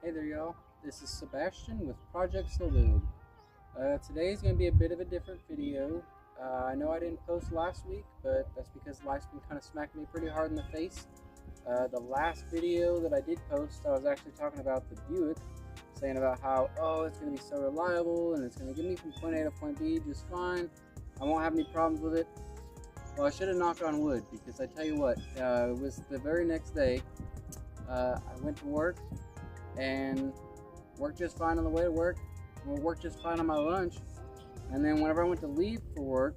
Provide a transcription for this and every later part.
Hey there, y'all. This is Sebastian with Project Slowbuild. Today's going to be a bit of a different video. I know I didn't post last week, but that's because life's been kind of smacking me pretty hard in the face. The last video that I did post, I was actually talking about the Buick, saying about how, it's going to be so reliable and it's going to get me from point A to point B just fine. I won't have any problems with it. Well, I should have knocked on wood, because I tell you what, it was the very next day. I went to work and worked just fine on the way to work. Worked just fine on my lunch. And then whenever I went to leave for work,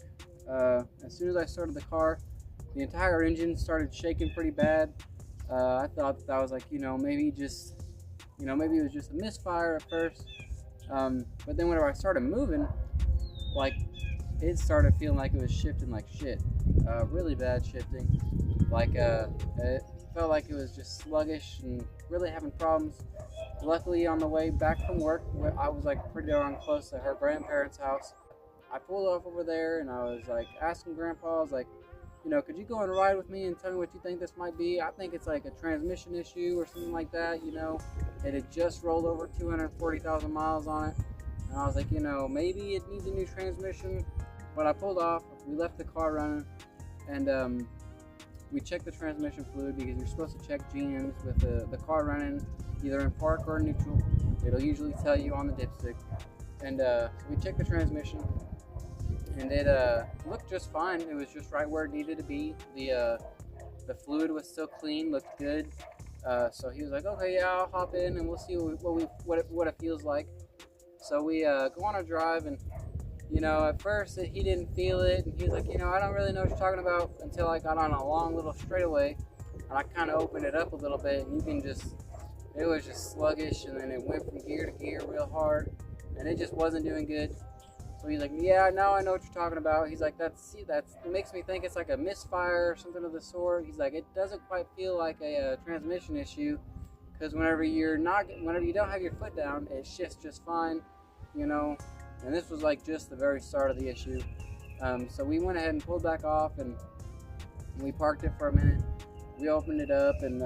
as soon as I started the car, the entire engine started shaking pretty bad. I thought that was like, maybe it was just a misfire at first. But then whenever I started moving, it started feeling like it was shifting like shit. Really bad shifting. It felt like it was just sluggish and really having problems. Luckily, on the way back from work, I was pretty darn close to her grandparents' house. I pulled off over there and I was asking Grandpa, I was like, could you go and ride with me and tell me what you think this might be? I think it's like a transmission issue or something like that, It had just rolled over 240,000 miles on it. And I was like, maybe it needs a new transmission. But I pulled off, we left the car running, and we checked the transmission fluid, because you're supposed to check GMs with the car running either in park or neutral. It'll usually tell you on the dipstick. And so we checked the transmission, and it looked just fine. It was just right where it needed to be. The fluid was still clean, looked good. So he was like, okay, yeah, I'll hop in and we'll see what it feels like. So we go on a drive, and at first he didn't feel it, and he was like, I don't really know what you're talking about, until I got on a long little straightaway, and I kind of opened it up a little bit, and it was just sluggish, and then it went from gear to gear real hard, and it just wasn't doing good. So he's like, yeah, now I know what you're talking about. He's like, it makes me think it's like a misfire or something of the sort. He's like, it doesn't quite feel like a transmission issue, because whenever you don't have your foot down, it shifts just fine, And this was just the very start of the issue. So we went ahead and pulled back off, and we parked it for a minute. We opened it up, and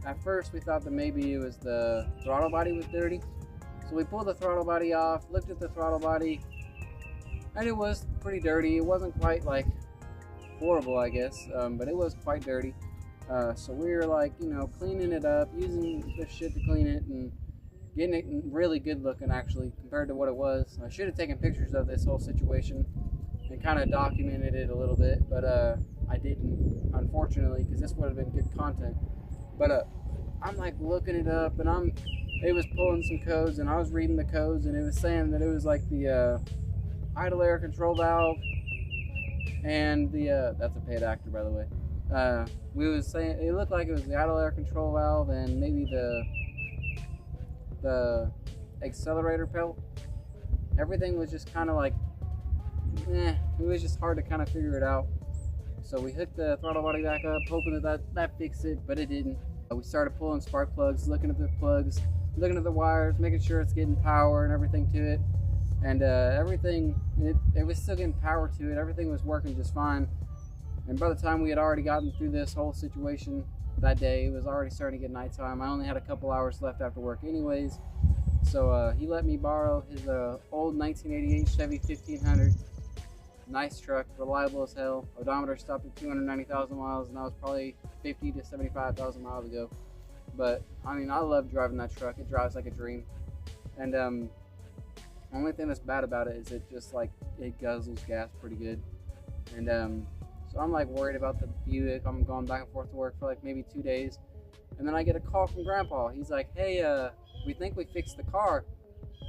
at first we thought that maybe it was the throttle body was dirty. So we pulled the throttle body off, looked at the throttle body, and it was pretty dirty. It wasn't quite horrible, I guess, but it was quite dirty. So we were cleaning it up, using this shit to clean it, and getting it really good looking, actually, compared to what it was. I should have taken pictures of this whole situation and kind of documented it a little bit, but I didn't, unfortunately, because this would have been good content. But I'm looking it up, and it was pulling some codes, and I was reading the codes, and it was saying that it was the idle air control valve, and that's a paid actor, by the way. We was saying it looked like it was the idle air control valve, and maybe the accelerator pedal. Everything was just kind of it was just hard to kind of figure it out. So we hooked the throttle body back up, hoping that fixed it, but it didn't. We started pulling spark plugs, looking at the plugs, looking at the wires, making sure it's getting power and everything to it. And everything, it was still getting power to it. Everything was working just fine. And by the time we had already gotten through this whole situation that day, it was already starting to get nighttime. I only had a couple hours left after work anyways. So he let me borrow his old 1988 Chevy 1500. Nice truck, reliable as hell. Odometer stopped at 290,000 miles, and that was probably 50 to 75,000 miles ago. But I love driving that truck. It drives like a dream. And the only thing that's bad about it is it just it guzzles gas pretty good. And so I'm worried about the Buick. I'm going back and forth to work for maybe 2 days, and then I get a call from Grandpa. He's like, hey, we think we fixed the car.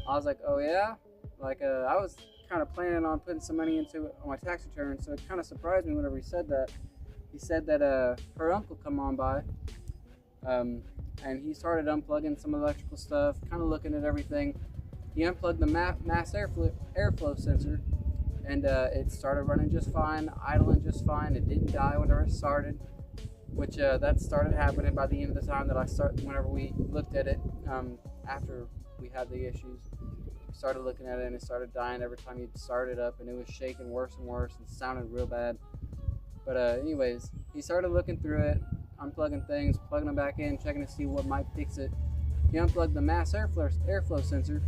I was like, oh yeah? I was kind of planning on putting some money into it on my tax return, so it kind of surprised me whenever he said that. He said that her uncle come on by, and he started unplugging some electrical stuff, kind of looking at everything. He unplugged the mass airflow sensor, and it started running just fine, idling just fine. It didn't die whenever it started, which that started happening by the end of the time that whenever we looked at it, after we had the issues. We started looking at it, and it started dying every time you'd start it up, and it was shaking worse and worse and sounded real bad. But anyways, he started looking through it, unplugging things, plugging them back in, checking to see what might fix it. he unplugged the mass airflow sensor,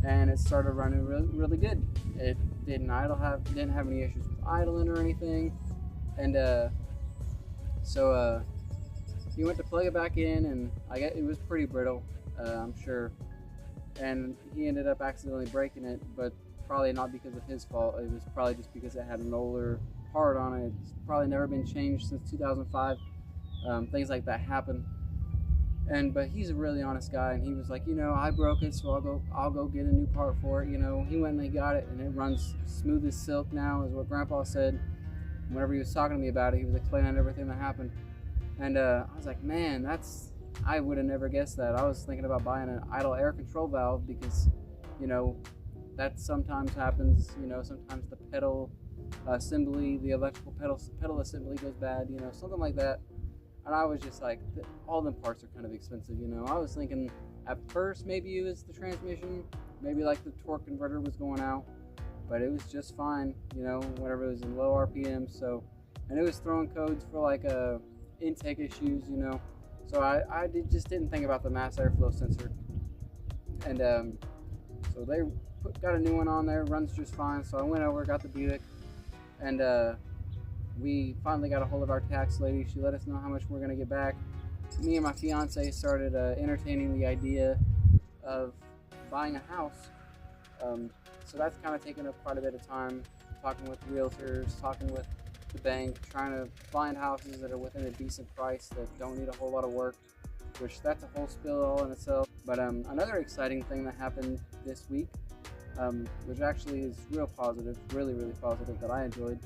and it started running really good. It didn't have any issues with idling or anything, and so he went to plug it back in, and it was pretty brittle, I'm sure, and he ended up accidentally breaking it, but probably not because of his fault. It was probably just because it had an older part on it. It's probably never been changed since 2005. Things like that happen. But he's a really honest guy, and he was like, I broke it, so I'll go get a new part for it. He went and they got it, and it runs smooth as silk now, is what Grandpa said. Whenever he was talking to me about it, he was explaining everything that happened. And I was like, man, I would have never guessed that. I was thinking about buying an idle air control valve because, that sometimes happens. Sometimes the pedal assembly, the electrical pedal assembly goes bad, something like that. And I was just like, all them parts are kind of expensive, I was thinking at first maybe it was the transmission, maybe like the torque converter was going out, but it was just fine, whenever it was in low RPM. So, and it was throwing codes for like intake issues, so I just didn't think about the mass airflow sensor. And so they got a new one on there, runs just fine. So I went over, got the Buick, and we finally got a hold of our tax lady. She let us know how much we're going to get back. Me and my fiance started entertaining the idea of buying a house. So that's kind of taken up quite a bit of time, talking with realtors, talking with the bank, trying to find houses that are within a decent price that don't need a whole lot of work, which that's a whole spill all in itself. But another exciting thing that happened this week, which actually is real positive, really, really positive, that I enjoyed.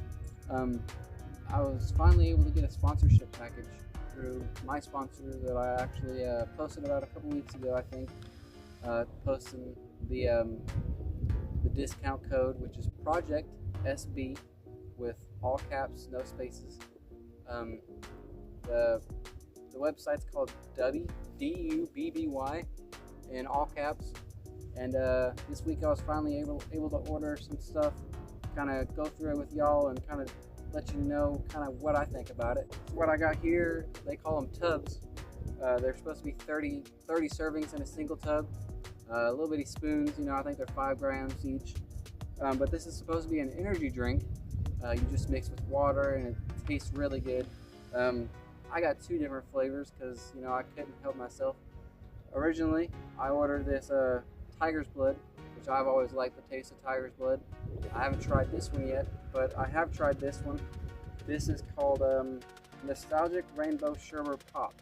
I was finally able to get a sponsorship package through my sponsor that I actually posted about a couple weeks ago, I think. Posting the discount code, which is Project SB, with all caps, no spaces. The website's called DUBBY in all caps. And this week I was finally able to order some stuff, kind of go through it with y'all and kind of let you know kind of what I think about it. What I got here, they call them tubs. They're supposed to be 30 servings in a single tub. Little bitty spoons, I think they're 5 grams each. But this is supposed to be an energy drink. You just mix with water and it tastes really good. I got 2 different flavors because, I couldn't help myself. Originally, I ordered this tiger's blood, which I've always liked the taste of tiger's blood. I haven't tried this one yet, but I have tried this one. This is called Nostalgic Rainbow Sherbet Pop.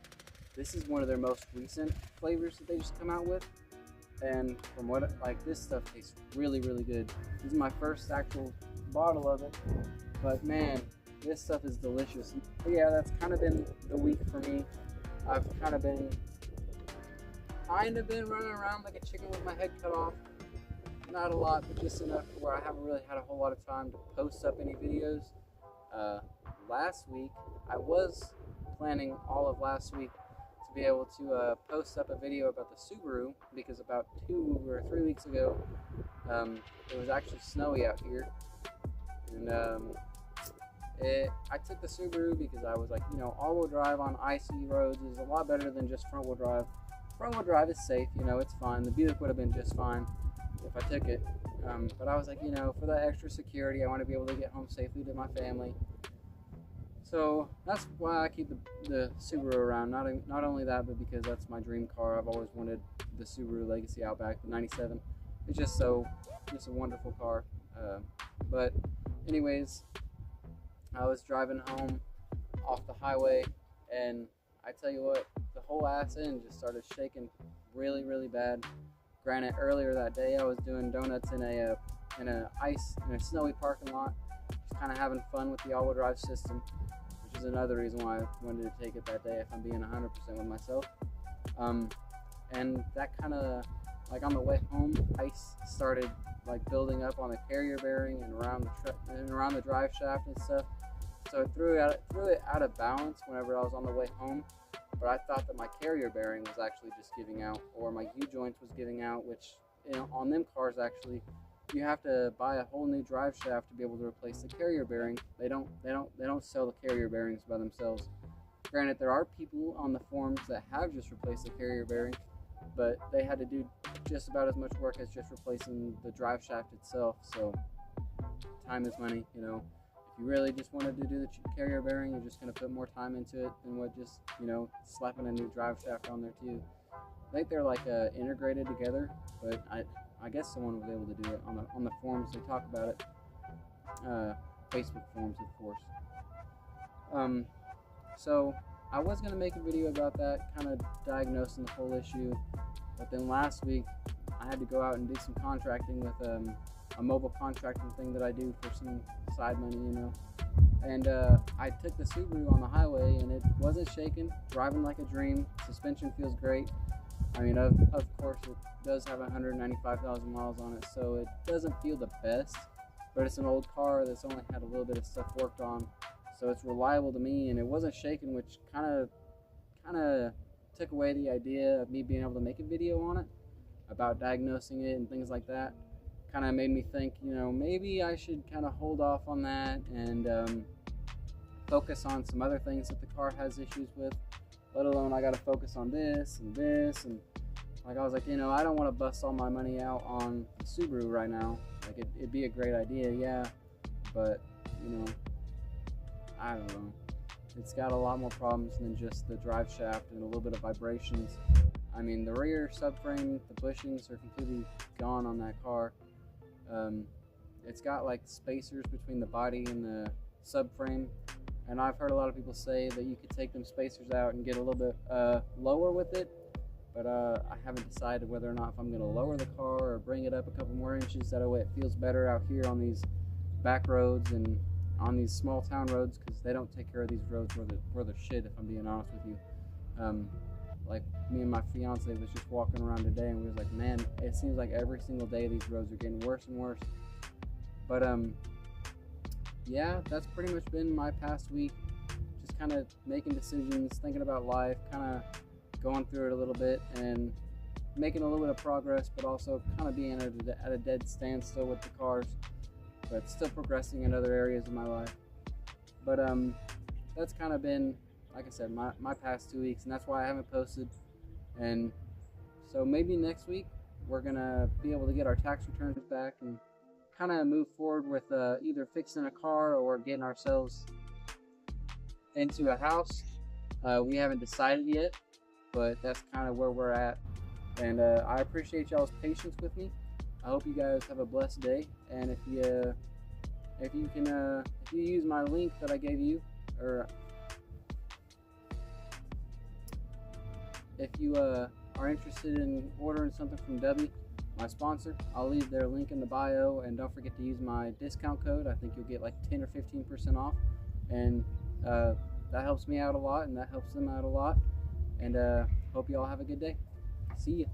This is one of their most recent flavors that they just come out with. And from what, this stuff tastes really, really good. This is my first actual bottle of it, but man, this stuff is delicious. But yeah, that's kind of been the week for me. I've kind of been running around like a chicken with my head cut off. Not a lot, but just enough where I haven't really had a whole lot of time to post up any videos. Last week, I was planning all of last week to be able to post up a video about the Subaru, because about 2 or 3 weeks ago, it was actually snowy out here. And I took the Subaru because I was like, all-wheel drive on icy roads is a lot better than just front-wheel drive. Front-wheel drive is safe, it's fine. The Buick would have been just fine if I took it. But I was like, for that extra security, I want to be able to get home safely to my family. So that's why I keep the Subaru around. Not only that, but because that's my dream car. I've always wanted the Subaru Legacy Outback, the 97. It's just a wonderful car. But anyways, I was driving home off the highway, and I tell you what, the whole ass end just started shaking really, really bad. Granted, earlier that day I was doing donuts in a snowy parking lot, just kind of having fun with the all-wheel drive system, which is another reason why I wanted to take it that day, if I'm being 100% with myself. And that kind of, on the way home, ice started building up on the carrier bearing and around the drive shaft and stuff. So it threw it out of balance whenever I was on the way home. But I thought that my carrier bearing was actually just giving out, or my U-joints was giving out, which on them cars actually, you have to buy a whole new drive shaft to be able to replace the carrier bearing. They don't sell the carrier bearings by themselves. Granted, there are people on the forums that have just replaced the carrier bearing, but they had to do just about as much work as just replacing the drive shaft itself. So time is money, you know. If you really just wanted to do the carrier bearing, you're just going to put more time into it than what just, you know, slapping a new drive shaft on there too. I think they're like integrated together, but I guess someone was able to do it on the forums. They talk about it, Facebook forums, of course. So I was gonna make a video about that, kind of diagnosing the whole issue, but then last week I had to go out and do some contracting with a mobile contracting thing that I do for some side money, you know. And I took the Subaru on the highway, and it wasn't shaking, driving like a dream. Suspension feels great. I mean, of course, it does have 195,000 miles on it, so it doesn't feel the best, but it's an old car that's only had a little bit of stuff worked on, so it's reliable to me, and it wasn't shaking, which kind of took away the idea of me being able to make a video on it, about diagnosing it and things like that. Kind of made me think, you know, maybe I should kind of hold off on that and focus on some other things that the car has issues with. Let alone I got to focus on this and this, and like I was like, you know, I don't want to bust all my money out on the Subaru right now. Like it'd be a great idea, yeah, but you know, I don't know. It's got a lot more problems than just the drive shaft and a little bit of vibrations. I mean, the rear subframe, the bushings are completely gone on that car. It's got like spacers between the body and the subframe. And I've heard a lot of people say that you could take them spacers out and get a little bit lower with it, but I haven't decided whether or not if I'm going to lower the car or bring it up a couple more inches. That way it feels better out here on these back roads and on these small town roads, because they don't take care of these roads where they're shit, if I'm being honest with you. Like me and my fiance was just walking around today, and we was like, man, it seems like every single day these roads are getting worse and worse. But yeah, that's pretty much been my past week. Just kind of making decisions, thinking about life, kind of going through it a little bit, and making a little bit of progress, but also kind of being at a dead standstill with the cars, but still progressing in other areas of my life. But that's kind of been, like I said, my past 2 weeks, and that's why I haven't posted. And so maybe next week we're gonna be able to get our tax returns back and kind of move forward with either fixing a car or getting ourselves into a house. We haven't decided yet, but that's kind of where we're at. And I appreciate y'all's patience with me. I hope you guys have a blessed day. And if you use my link that I gave you, or if you are interested in ordering something from W, my sponsor, I'll leave their link in the bio, and don't forget to use my discount code. I think you'll get like 10 or 15% off, and that helps me out a lot, and that helps them out a lot. And hope you all have a good day. See ya.